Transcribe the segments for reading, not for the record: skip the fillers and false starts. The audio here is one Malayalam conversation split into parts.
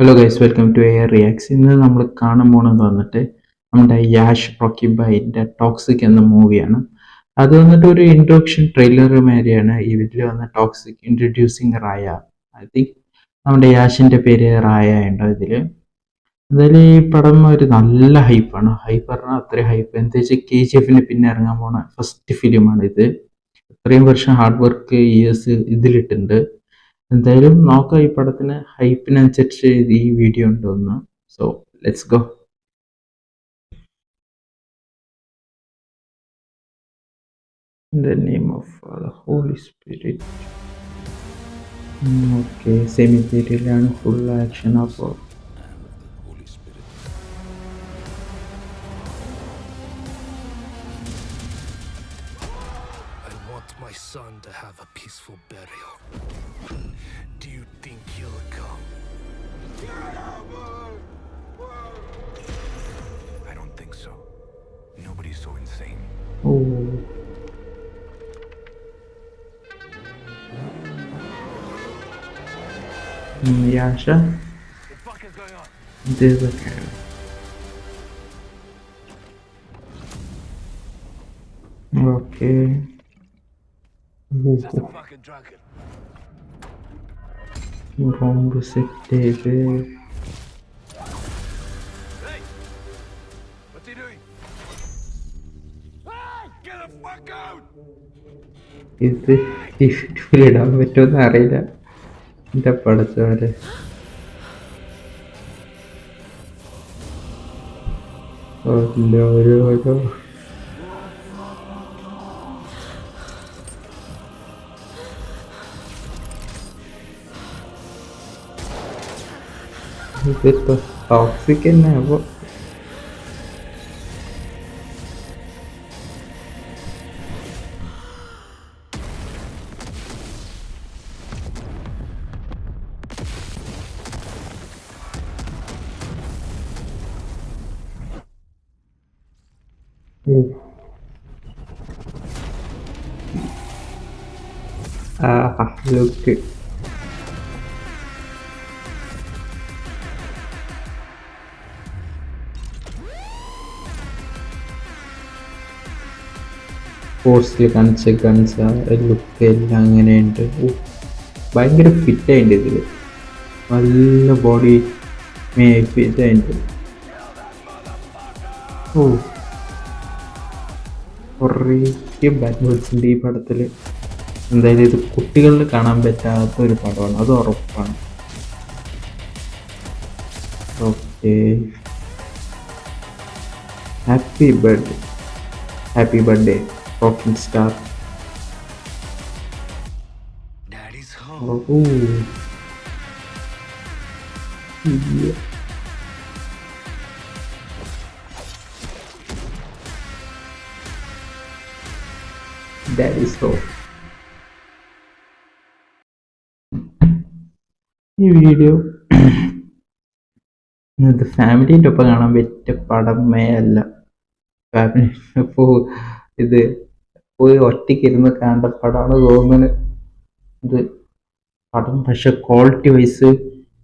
ഹലോ ഗൈസ്, വെൽക്കം ടു എയർ റിയാക്സ്. ഇന്ന് നമ്മൾ കാണാൻ പോകണമെന്ന് വന്നിട്ട് നമ്മുടെ യാഷ് റോക്കി ബൈൻ്റെ ടോക്സിക് എന്ന മൂവിയാണ്. അത് വന്നിട്ട് ഒരു ഇൻട്രൊഡക്ഷൻ ട്രെയിലർ മാതിരിയാണ്. ഇതിൽ വന്ന ടോക്സിക് ഇൻട്രൊഡ്യൂസിങ് റായ. ഐ തിങ്ക് നമ്മുടെ യാഷിൻ്റെ പേര് റായ ഉണ്ടോ ഇതിൽ. എന്തായാലും ഈ പടം ഒരു നല്ല ഹൈപ്പാണ്. ഹൈപ്പ് പറഞ്ഞാൽ അത്രയും ഹൈപ്പ്. എന്താ വെച്ചാൽ KGF പിന്നെ ഇറങ്ങാൻ പോണ ഫസ്റ്റ് ഫിലിമാണ് ഇത്. ഇത്രയും വർഷം ഹാർഡ് വർക്ക് ഇയേഴ്സ് ഇതിലിട്ടുണ്ട്. എന്തായാലും നോക്കാം ഈ പടത്തിന് ഹൈപ്പിനനുസരിച്ച് ഈ വീഡിയോ ഉണ്ടോന്ന്. So let's go. In the name of the Holy Spirit. Okay, സെമിത്തേരിയിലാണ് ഫുൾ ആക്ഷൻ. അപ്പോൾ my son to have a peaceful burial. Do you think he'll come? I don't think so. Nobody's so insane. oh, Yasha, What the fuck is going on? there's a cat. Okay. Just a fucking drunkard. Bomb set ചെയ്ത് Hey! What's he doing? Hey! Get the fuck out! ഇത് ഇടാൻ പറ്റുമെന്ന് അറിയില്ല. എൻ്റെ പടച്ചോലെ. ഓരോ ഇതിപ്പോ ടോക്സിക് തന്നെ. അപ്പൊ ലുക്ക് സ്പോർട്സിൽ കാണിച്ച ഗൺസ് ലുക്ക് എല്ലാം അങ്ങനെയുണ്ട്. ഭയങ്കര ഫിറ്റായിട്ടുണ്ട് ഇതിൽ. നല്ല ബോഡി ഫിറ്റായിട്ടുണ്ട്. കുറേ ബാഡ് വേർഡ്സ് ഉണ്ട് ഈ പടത്തിൽ. എന്തായാലും ഇത് കുട്ടികളിൽ കാണാൻ പറ്റാത്ത ഒരു പടമാണ്, അത് ഉറപ്പാണ്. Okay, happy birthday rocking star. Daddy's home. Oh, yeah. That is so. ഈ വീഡിയോ ഇത് ഫാമിലിൻ്റെ ഒപ്പം കാണാൻ പറ്റിയ പടമേ അല്ല. ഫാമിലി ഇപ്പോൾ ഇത് പോയി ഒറ്റയ്ക്ക് ഇരുന്ന് കാണേണ്ട പടമാണ് തോന്നുന്നത് ഇത് പടം. പക്ഷെ ക്വാളിറ്റി വൈസ്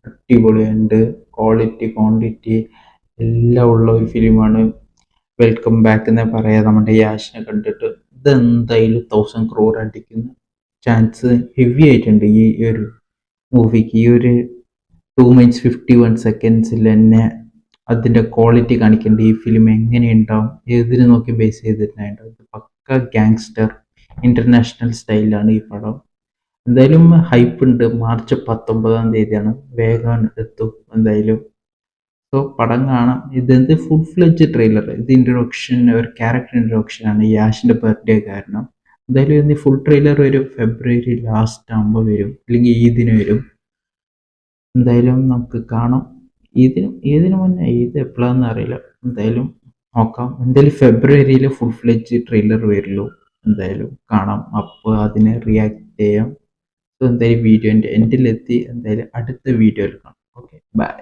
അടിപൊളിയുണ്ട്. ക്വാളിറ്റി ക്വാണ്ടിറ്റി എല്ലാം ഉള്ള ഒരു ഫിലിമാണ്. വെൽക്കം ബാക്ക് എന്നേ പറയാം. നമ്മുടെ യാഷിനെ കണ്ടിട്ട് ഇതെന്തായാലും 1000 crore അടിക്കുന്ന ചാൻസ് ഹെവി ആയിട്ടുണ്ട് ഈ ഒരു മൂവിക്ക്. ഈ ഒരു 2 minutes 51 seconds തന്നെ അതിൻ്റെ ക്വാളിറ്റി കാണിക്കേണ്ട ഈ ഫിലിം എങ്ങനെയുണ്ടാവും, ഏതിന് നോക്കി ബേസ് ചെയ്തിട്ടുണ്ടാവും. ഇത് പക്ക ഗാങ്സ്റ്റർ ഇൻ്റർനാഷണൽ സ്റ്റൈലാണ് ഈ പടം. എന്തായാലും ഹൈപ്പ് ഉണ്ട്. മാർച്ച് 19 വേഗം എത്തും എന്തായാലും. സോ പടം കാണാം. ഇതെന്ത് ഫുൾ ഫ്ലെഡ്ജ് ട്രെയിലർ. ഇത് ഇൻട്രൊഡക്ഷൻ, ഒരു ക്യാരക്ടർ ഇൻട്രൊഡക്ഷൻ ആണ് യാഷിൻ്റെ ബർത്ത്ഡേ കാരണം. എന്തായാലും ഇതിന് ഫുൾ ട്രെയിലർ വരും ഫെബ്രുവരി ലാസ്റ്റ് ആകുമ്പോൾ വരും, അല്ലെങ്കിൽ ഈദിന് വരും. എന്തായാലും നമുക്ക് കാണാം. ഏതിനു മുന്നേ ഇത് എപ്പോഴാണെന്ന് അറിയില്ല. എന്തായാലും നോക്കാം. എന്തായാലും ഫെബ്രുവരിയിൽ ഫുൾ ഫ്ലെഡ്ജ് ട്രെയിലർ വരുള്ളൂ. എന്തായാലും കാണാം, അപ്പോൾ അതിനെ റിയാക്ട് ചെയ്യാം. സോ എന്തായാലും വീഡിയോൻ്റെ എൻഡിലെത്തി. എന്തായാലും അടുത്ത വീഡിയോയിൽ കാണാം. Okay, by.